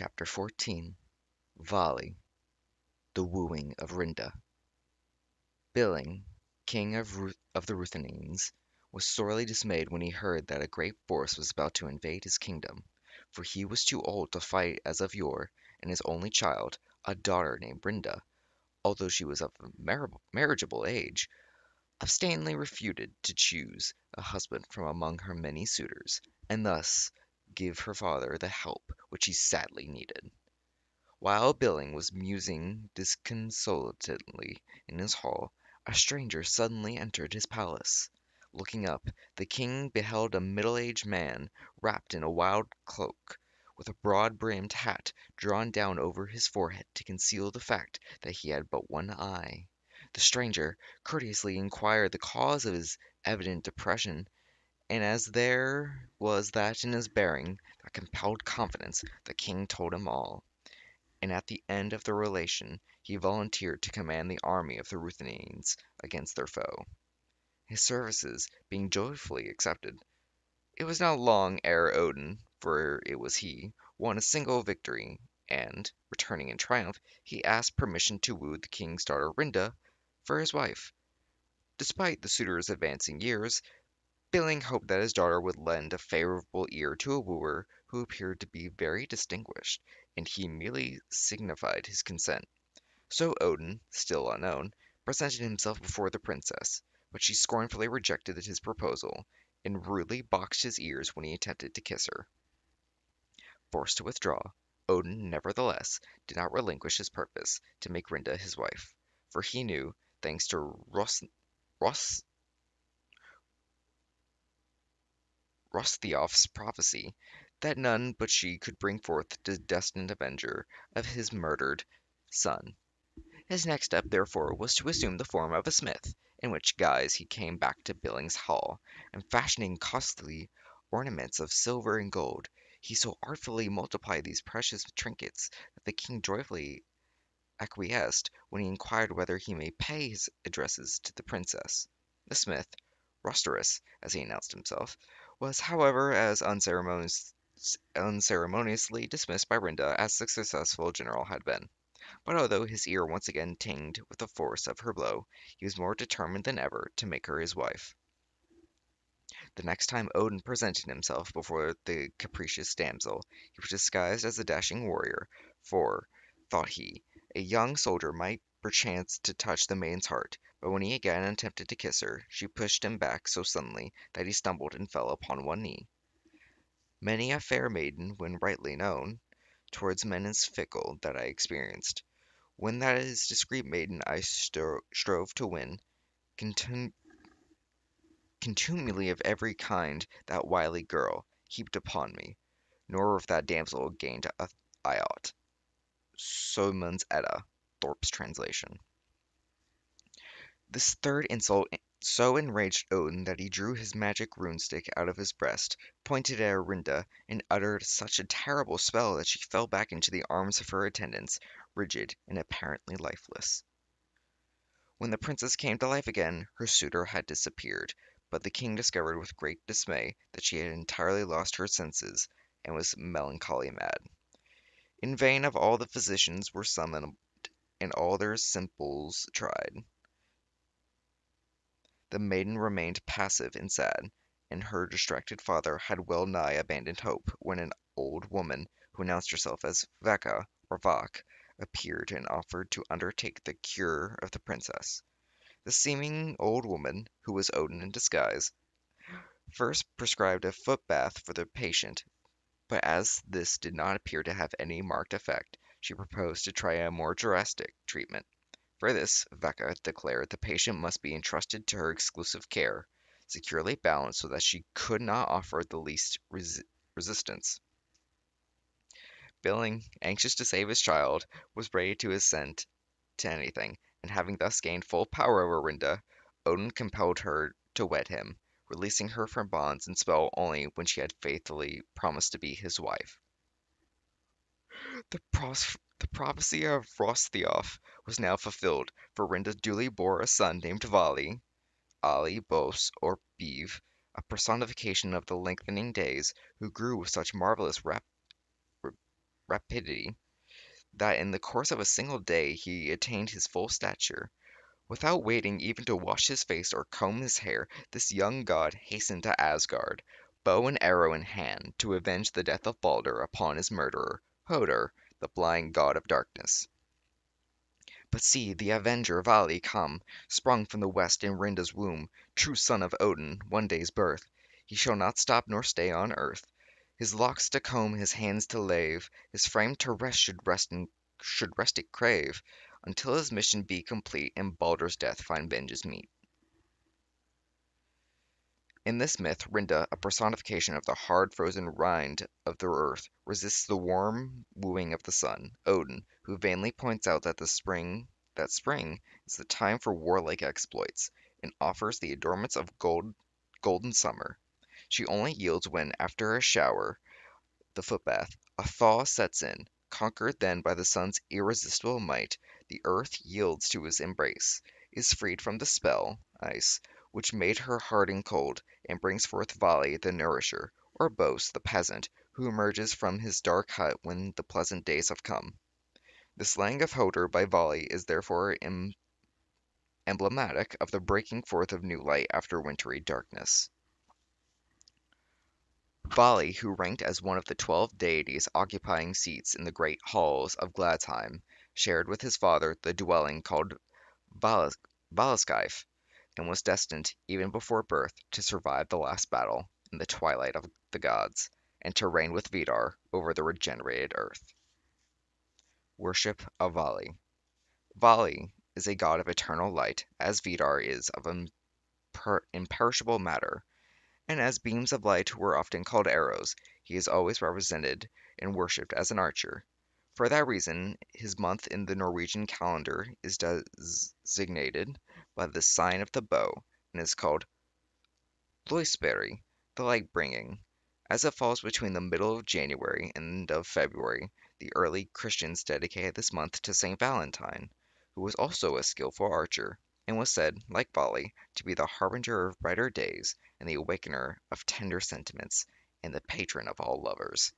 Chapter 14 Vali, the Wooing of Rinda. Billing, king of the Ruthenines, was sorely dismayed when he heard that a great force was about to invade his kingdom, for he was too old to fight as of yore, and his only child, a daughter named Rinda, although she was of a marriageable age, abstinently refused to choose a husband from among her many suitors, and thus give her father the help which he sadly needed. While Billing was musing disconsolately in his hall, a stranger suddenly entered his palace. Looking up, the king beheld a middle-aged man wrapped in a wild cloak, with a broad-brimmed hat drawn down over his forehead to conceal the fact that he had but one eye. The stranger courteously inquired the cause of his evident depression, and as there was that in his bearing that compelled confidence, the king told him all, and at the end of the relation he volunteered to command the army of the Ruthenines against their foe. His services being joyfully accepted, it was not long ere Odin, for it was he, won a single victory, and, returning in triumph, he asked permission to woo the king's daughter Rinda for his wife. Despite the suitor's advancing years, Billing hoped that his daughter would lend a favorable ear to a wooer who appeared to be very distinguished, and he merely signified his consent. So Odin, still unknown, presented himself before the princess, but she scornfully rejected his proposal, and rudely boxed his ears when he attempted to kiss her. Forced to withdraw, Odin nevertheless did not relinquish his purpose to make Rinda his wife, for he knew, thanks to Ros- Rosthiof's prophecy, that none but she could bring forth the destined avenger of his murdered son. His next step, therefore, was to assume the form of a smith, in which guise he came back to Billings Hall, and fashioning costly ornaments of silver and gold, he so artfully multiplied these precious trinkets that the king joyfully acquiesced when he inquired whether he may pay his addresses to the princess. The smith, Rosterus, as he announced himself, was, however, as unceremoniously dismissed by Rinda as the successful general had been. But although his ear once again tinged with the force of her blow, he was more determined than ever to make her his wife. The next time Odin presented himself before the capricious damsel, he was disguised as a dashing warrior, for, thought he, a young soldier might perchance to touch the maiden's heart, but when he again attempted to kiss her, she pushed him back so suddenly that he stumbled and fell upon one knee. Many a fair maiden, when rightly known, towards men is fickle, that I experienced. When that is discreet maiden I strove to win, contum- contumely of every kind that wily girl heaped upon me, nor of that damsel gained I aught. Soemund's Edda, Thorpe's translation. This third insult so enraged Odin that he drew his magic rune-stick out of his breast, pointed at Arinda, and uttered such a terrible spell that she fell back into the arms of her attendants, rigid and apparently lifeless. When the princess came to life again, her suitor had disappeared, but the king discovered with great dismay that she had entirely lost her senses, and was melancholy mad. In vain of all the physicians were summoned, and all their simples tried. The maiden remained passive and sad, and her distracted father had well nigh abandoned hope, when an old woman, who announced herself as Vaka or Vak, appeared and offered to undertake the cure of the princess. The seeming old woman, who was Odin in disguise, first prescribed a foot bath for the patient, but as this did not appear to have any marked effect, she proposed to try a more drastic treatment. For this, Vecca declared the patient must be entrusted to her exclusive care, securely bound so that she could not offer the least resistance. Billing, anxious to save his child, was ready to assent to anything, and having thus gained full power over Rinda, Odin compelled her to wed him, releasing her from bonds and spell only when she had faithfully promised to be his wife. The prophecy of Rosthiof was now fulfilled, for Rinda duly bore a son named Vali, Ali, Bos, or Beeve, a personification of the lengthening days, who grew with such marvelous rapidity that in the course of a single day he attained his full stature. Without waiting even to wash his face or comb his hair, this young god hastened to Asgard, bow and arrow in hand, to avenge the death of Balder upon his murderer, Hoder, the blind god of darkness. But see, the avenger Vali come, sprung from the west in Rinda's womb, true son of Odin, one day's birth. He shall not stop nor stay on earth. His locks to comb, his hands to lave, his frame to rest should rest it crave, until his mission be complete and Balder's death find vengeance meet. In this myth, Rinda, a personification of the hard frozen rind of the earth, resists the warm wooing of the sun, Odin, who vainly points out that spring is the time for warlike exploits, and offers the adornments of golden summer. She only yields when, after a shower, the footbath, a thaw sets in. Conquered then by the sun's irresistible might, the earth yields to his embrace, is freed from the spell, ice, which made her hard and cold, and brings forth Vali the nourisher, or Bos the peasant, who emerges from his dark hut when the pleasant days have come. The slaying of Hoder by Vali is therefore emblematic of the breaking forth of new light after wintry darkness. Vali, who ranked as one of the 12 deities occupying seats in the great halls of Gladsheim, shared with his father the dwelling called Valas- Valaskif, and was destined, even before birth, to survive the last battle in the twilight of the gods, and to reign with Vidar over the regenerated earth. Worship of Vali. Vali is a god of eternal light, as Vidar is of imperishable matter. And as beams of light were often called arrows, he is always represented and worshipped as an archer. For that reason, his month in the Norwegian calendar is designated by the sign of the bow, and is called Loisberry, the light bringing. As it falls between the middle of January and of February, the early Christians dedicated this month to Saint Valentine, who was also a skillful archer, and was said, like Vali, to be the harbinger of brighter days, and the awakener of tender sentiments, and the patron of all lovers.